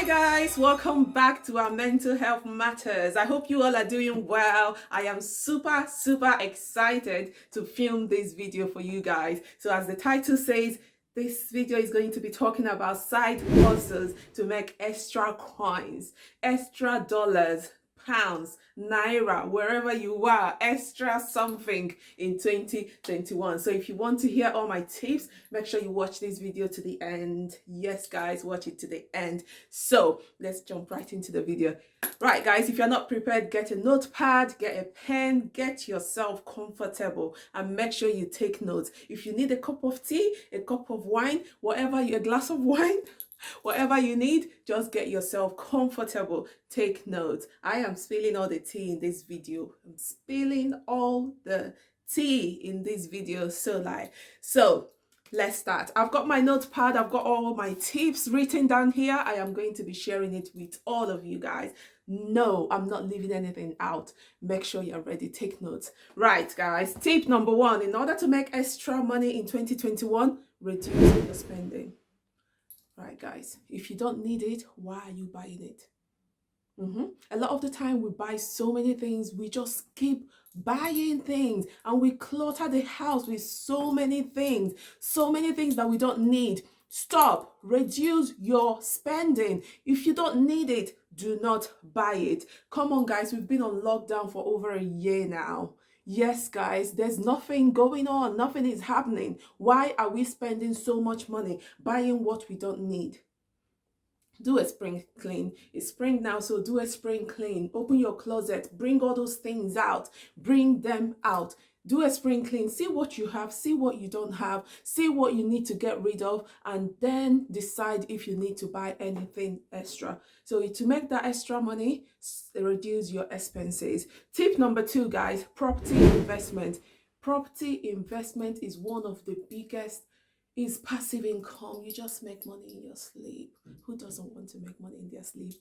Hi guys, welcome back to our mental health matters. I hope you all are doing well. I am super excited to film this video for you guys. So as the title says, this video is going to be talking about side hustles to make extra coins, extra dollars, pounds, naira, wherever you are, extra something in 2021. So if you want to hear all my tips, make sure you watch this video to the end. Yes guys, watch it to the end. So let's jump right into the video. Right guys, if you're not prepared, get a notepad, get a pen, get yourself comfortable and make sure you take notes. If you need a cup of tea, a cup of wine, a glass of wine, whatever you need, just get yourself comfortable. Take notes. I am spilling all the tea in this video. I'm spilling all the tea in this video. So let's start. I've got my notepad. I've got all my tips written down here. I am going to be sharing it with all of you guys. No, I'm not leaving anything out. Make sure you're ready. Take notes. Right, guys. Tip number one, in order to make extra money in 2021, reduce your spending. Right, guys, if you don't need it, why are you buying it? A lot of the time we buy so many things, we just keep buying things and we clutter the house with so many things that we don't need. Stop, reduce your spending. If you don't need it, do not buy it. Come on guys, we've been on lockdown for over a year now. Yes, guys, there's nothing going on. Nothing is happening. Why are we spending so much money buying what we don't need? Do a spring clean. It's spring now, so do a spring clean. Open your closet. Bring all those things out. Bring them out. Do a spring clean. See what you have. See what you don't have. See what you need to get rid of. And then decide if you need to buy anything extra. So to make that extra money, reduce your expenses. Tip number two, guys, property investment. Property investment is one of the biggest. Is passive income. You just make money in your sleep. Who doesn't want to make money in their sleep?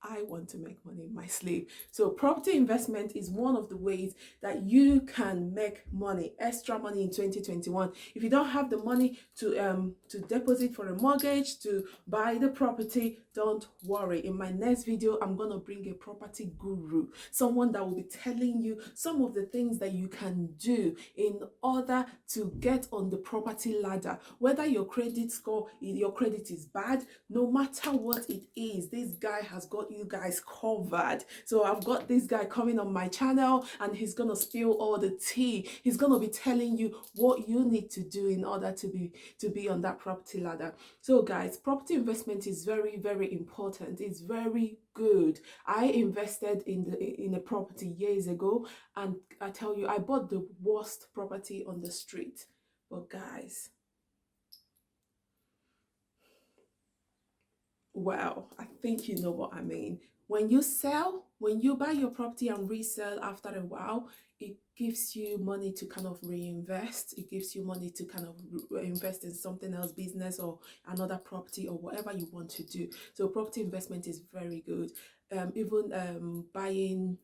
I want to make money in my sleep. So property investment is one of the ways that you can make money, extra money in 2021. If you don't have the money to deposit for a mortgage, to buy the property, don't worry. In my next video, I'm going to bring a property guru, someone that will be telling you some of the things that you can do in order to get on the property ladder. Whether your credit is bad, no matter what it is, this guy has got you guys covered. So I've got this guy coming on my channel and he's gonna spill all the tea. He's gonna be telling you what you need to do in order to be on that property ladder. So guys, property investment is very important. It's very good. I invested in a property years ago, and I tell you, I bought the worst property on the street. But guys, well, I think you know what I mean. When you buy your property and resell after a while, it gives you money to kind of reinvest. It gives you money to kind of invest in something else, business or another property or whatever you want to do. So property investment is very good. Even buying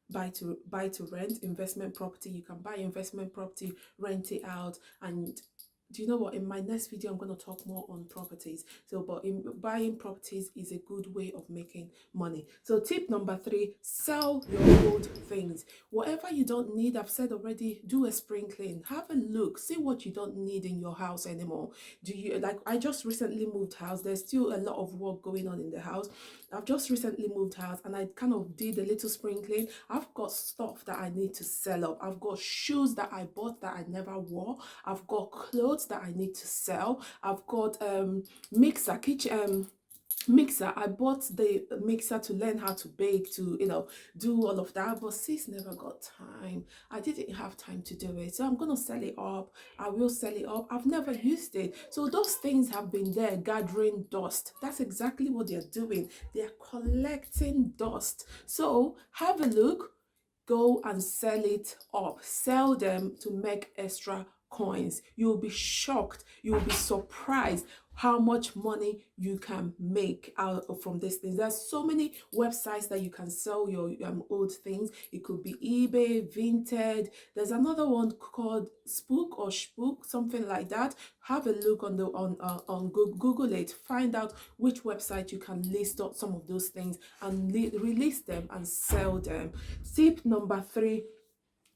buy to rent investment property. You can buy investment property, rent it out, and do you know what? In my next video, I'm going to talk more on properties. So, but in buying properties is a good way of making money. So tip number three, sell your old things. Whatever you don't need, I've said already, do a spring clean. Have a look, see what you don't need in your house anymore. I just recently moved house. There's still a lot of work going on in the house. I've just recently moved house and I kind of did a little spring clean. I've got stuff that I need to sell up. I've got shoes that I bought that I never wore. I've got clothes that I need to sell. I've got mixer. I bought the mixer to learn how to bake, to do all of that, but sis never got time. I didn't have time to do it, so I'm gonna sell it up. I will sell it up. I've never used it, so those things have been there gathering dust. That's exactly what they're doing. They're collecting dust. So have a look, go and sell it up, sell them to make extra coins. You'll be shocked, you'll be surprised how much money you can make out from these things. There's so many websites that you can sell your old things. It could be eBay, Vinted. There's another one called Spook or Spook, something like that. Have a look on the on Google it. Find out which website you can list out some of those things and release them and sell them. Tip number 3,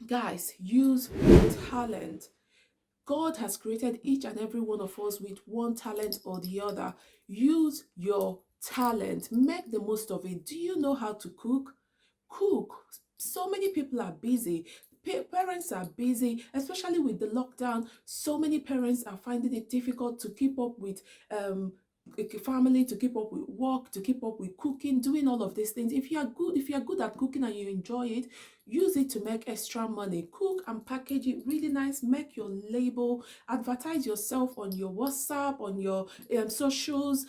guys, use talent. God has created each and every one of us with one talent or the other. Use your talent. Make the most of it. Do you know how to cook? Cook. So many people are busy. Parents are busy, especially with the lockdown. So many parents are finding it difficult to keep up with family, to keep up with work, to keep up with cooking, doing all of these things. If you are good at cooking and you enjoy it, use it to make extra money. Cook and package it really nice. Make your label. Advertise yourself on your WhatsApp, on your socials,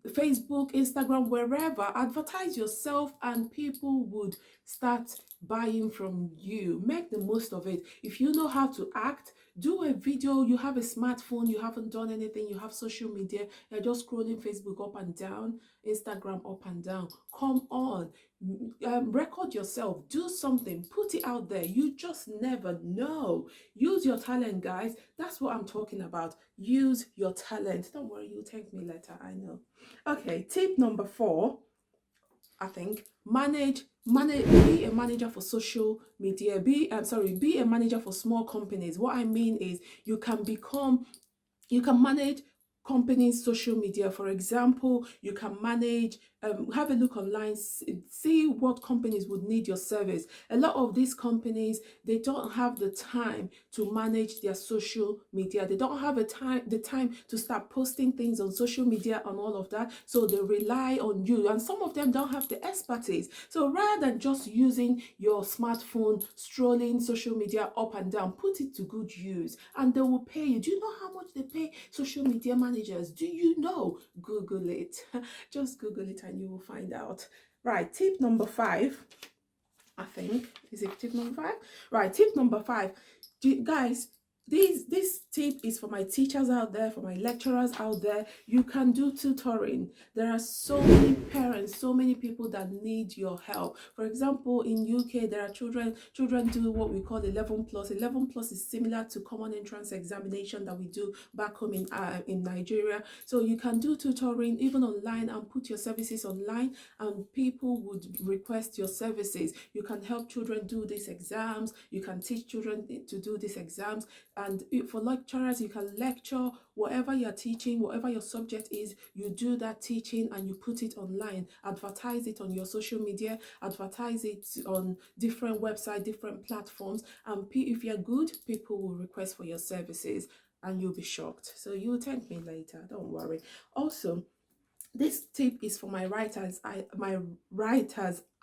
Facebook, Instagram, wherever. Advertise yourself and people would start buying from you. Make the most of it. If you know how to act, do a video. You have a smartphone, you haven't done anything, you have social media, you're just scrolling Facebook up and down, Instagram up and down. Come on, record yourself, do something, put it out there. You just never know. Use your talent, guys. That's what I'm talking about. Use your talent. Don't worry, you'll thank me later, I know. Okay, tip number 4, I think, be a manager for social media. Be a manager for small companies. What I mean is you can manage companies' social media. For example, you can manage, have a look online, see what companies would need your service. A lot of these companies, they don't have the time to manage their social media. They don't have the time to start posting things on social media and all of that. So they rely on you. And some of them don't have the expertise. So rather than just using your smartphone, strolling social media up and down, put it to good use and they will pay you. Do you know how much they pay social media managers? Do you know? Google it. Just Google it and you will find out. Right, tip number 5, I think. Is it tip number 5? Right, tip number 5. Guys, this tip is for my teachers out there, for my lecturers out there. You can do tutoring. There are so many parents, so many people that need your help. For example, in UK, there are children do what we call 11 plus. 11 plus is similar to common entrance examination that we do back home in Nigeria. So you can do tutoring even online and put your services online, and people would request your services. You can help children do these exams. You can teach children to do these exams. And for lecturers, you can lecture whatever you're teaching, whatever your subject is, you do that teaching and you put it online. Advertise it on your social media, advertise it on different websites, different platforms. And if you're good, people will request for your services and you'll be shocked. So you'll thank me later, don't worry. Also, this tip is for my writers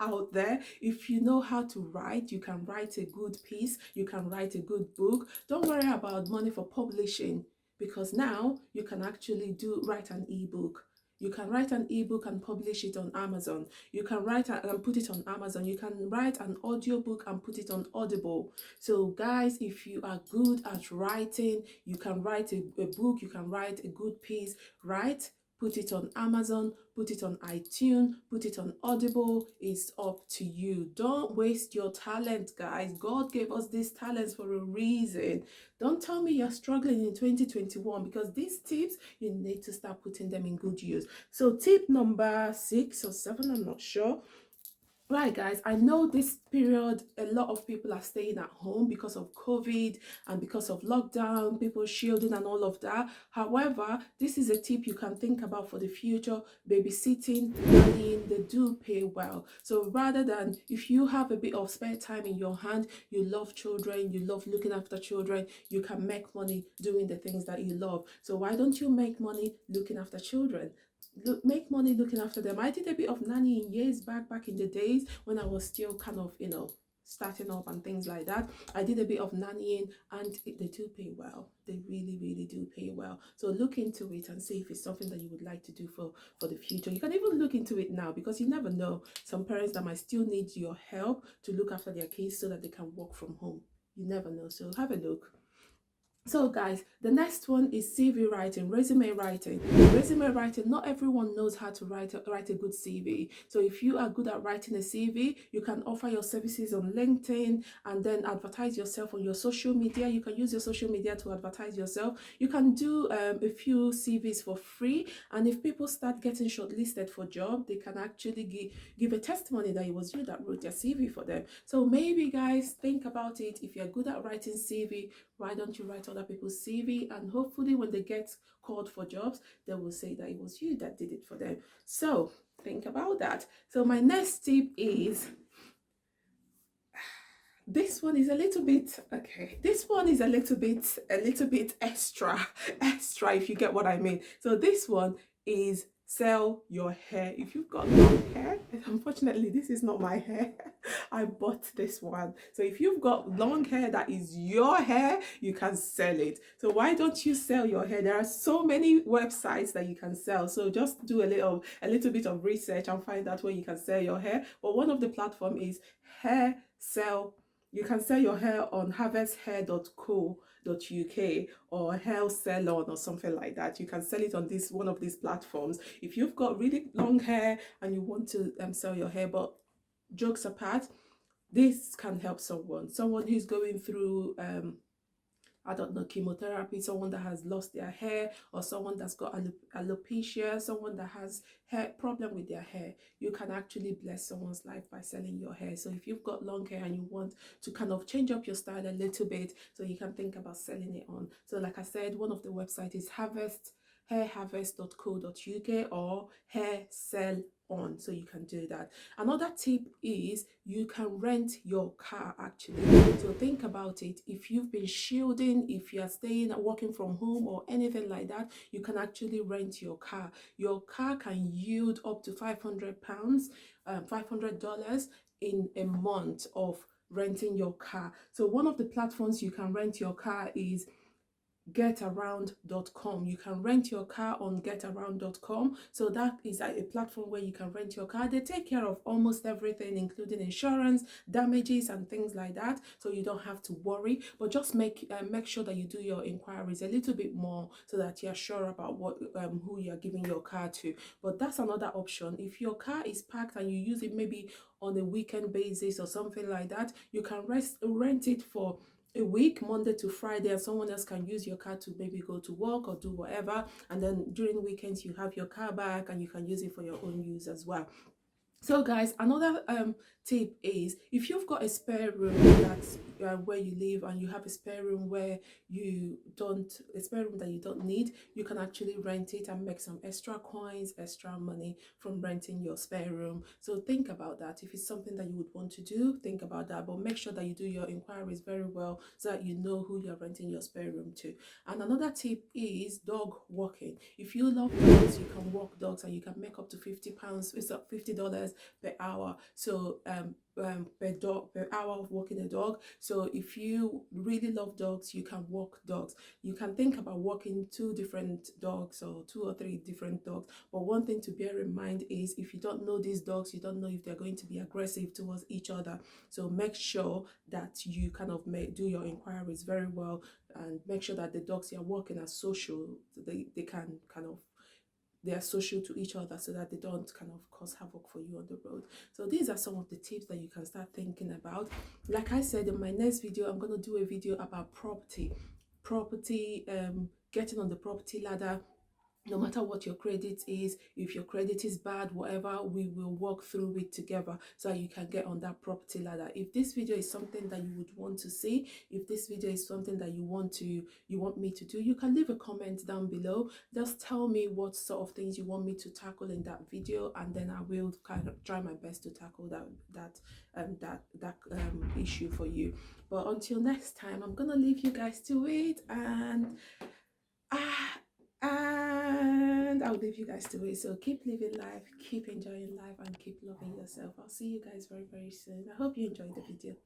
out there. If you know how to write, you can write a good piece, you can write a good book. Don't worry about money for publishing, because now you can actually write an ebook. You can write an ebook and publish it on Amazon. You can write and put it on Amazon. You can write an audiobook and put it on Audible. So guys, if you are good at writing, you can write a book, you can write a good piece, right? Put it on Amazon, put it on iTunes, put it on Audible. It's up to you. Don't waste your talent, guys. God gave us these talents for a reason. Don't tell me you're struggling in 2021, because these tips, you need to start putting them in good use. So tip number 6 or 7, I'm not sure. Right, guys, I know this period a lot of people are staying at home because of COVID and because of lockdown, people shielding and all of that. However, this is a tip you can think about for the future. Babysitting, nannying, they do pay well. So rather than, if you have a bit of spare time in your hand, you love children, you love looking after children, you can make money doing the things that you love. So why don't you make money looking after children? Make money looking after them. I did a bit of nannying years back in the days when I was still kind of, starting up and things like that. I did a bit of nannying and they do pay well. They really do pay well. So look into it and see if it's something that you would like to do for the future. You can even look into it now, because you never know. Some parents that might still need your help to look after their kids so that they can work from home. You never know. So have a look. So guys, the next one is CV writing, resume writing. Resume writing, not everyone knows how to write a good CV. So if you are good at writing a CV, you can offer your services on LinkedIn and then advertise yourself on your social media. You can use your social media to advertise yourself. You can do a few CVs for free, and if people start getting shortlisted for job, they can actually give a testimony that it was you that wrote their CV for them. So maybe guys, think about it. If you're good at writing CV, why don't you write other people's CV, and hopefully when they get called for jobs, they will say that it was you that did it for them. So think about that. So my next tip is, this one is a little bit okay. This one is a little bit extra, extra, if you get what I mean. So this one is sell your hair. If you've got long hair, unfortunately this is not my hair. I bought this one. So if you've got long hair that is your hair, you can sell it. So why don't you sell your hair? There are so many websites that you can sell. So just do a little bit of research and find out where you can sell your hair. But one of the platform is hair sell. You can sell your hair on harvesthair.co.uk or hair salon or something like that. You can sell it on this one of these platforms. If you've got really long hair and you want to sell your hair, but jokes apart, this can help someone who's going through I don't know, chemotherapy, someone that has lost their hair, or someone that's got alopecia, someone that has hair problem with their hair. You can actually bless someone's life by selling your hair. So if you've got long hair and you want to kind of change up your style a little bit, so you can think about selling it on. So like I said, one of the websites is hairharvest.co.uk or hair sell on, so you can do that. Another tip is you can rent your car actually. So think about it. If you've been shielding, if you are staying working from home or anything like that, you can actually rent your car. Your car can yield up to £500, $500 in a month of renting your car. So one of the platforms you can rent your car is getaround.com. You can rent your car on getaround.com. So that is a platform where you can rent your car. They take care of almost everything, including insurance, damages and things like that, so you don't have to worry. But just make sure that you do your inquiries a little bit more so that you're sure about what who you're giving your car to. But that's another option. If your car is parked and you use it maybe on a weekend basis or something like that, you can rent it for a week, Monday to Friday, and someone else can use your car to maybe go to work or do whatever, and then during weekends you have your car back and you can use it for your own use as well. So guys, another tip is, if you've got a spare room that's where you live, and you have a spare room where a spare room that you don't need, you can actually rent it and make some extra coins, extra money from renting your spare room. So think about that. If it's something that you would want to do, think about that, but make sure that you do your inquiries very well so that you know who you're renting your spare room to. And another tip is dog walking. If you love dogs, you can walk dogs and you can make up to £50. It's up $50 per hour. So per hour of walking a dog. So if you really love dogs, you can walk dogs. You can think about walking two different dogs or two or three different dogs. But one thing to bear in mind is, if you don't know these dogs, you don't know if they're going to be aggressive towards each other. So make sure that you kind of do your inquiries very well, and make sure that the dogs you're walking are social. So they can kind of, they are social to each other, so that they don't kind of cause havoc for you on the road. So these are some of the tips that you can start thinking about. Like I said, in my next video, I'm going to do a video about property, getting on the property ladder. No matter what your credit is, if your credit is bad, whatever, we will walk through it together so you can get on that property ladder. If this video is something that you would want to see, if this video is something that you want me to do, you can leave a comment down below. Just tell me what sort of things you want me to tackle in that video, and then I will kind of try my best to tackle that issue for you. But until next time, I'm gonna leave you guys to it, and I'll leave you guys to it. So keep living life, keep enjoying life, and keep loving yourself. I'll see you guys very, very soon. I hope you enjoyed the video.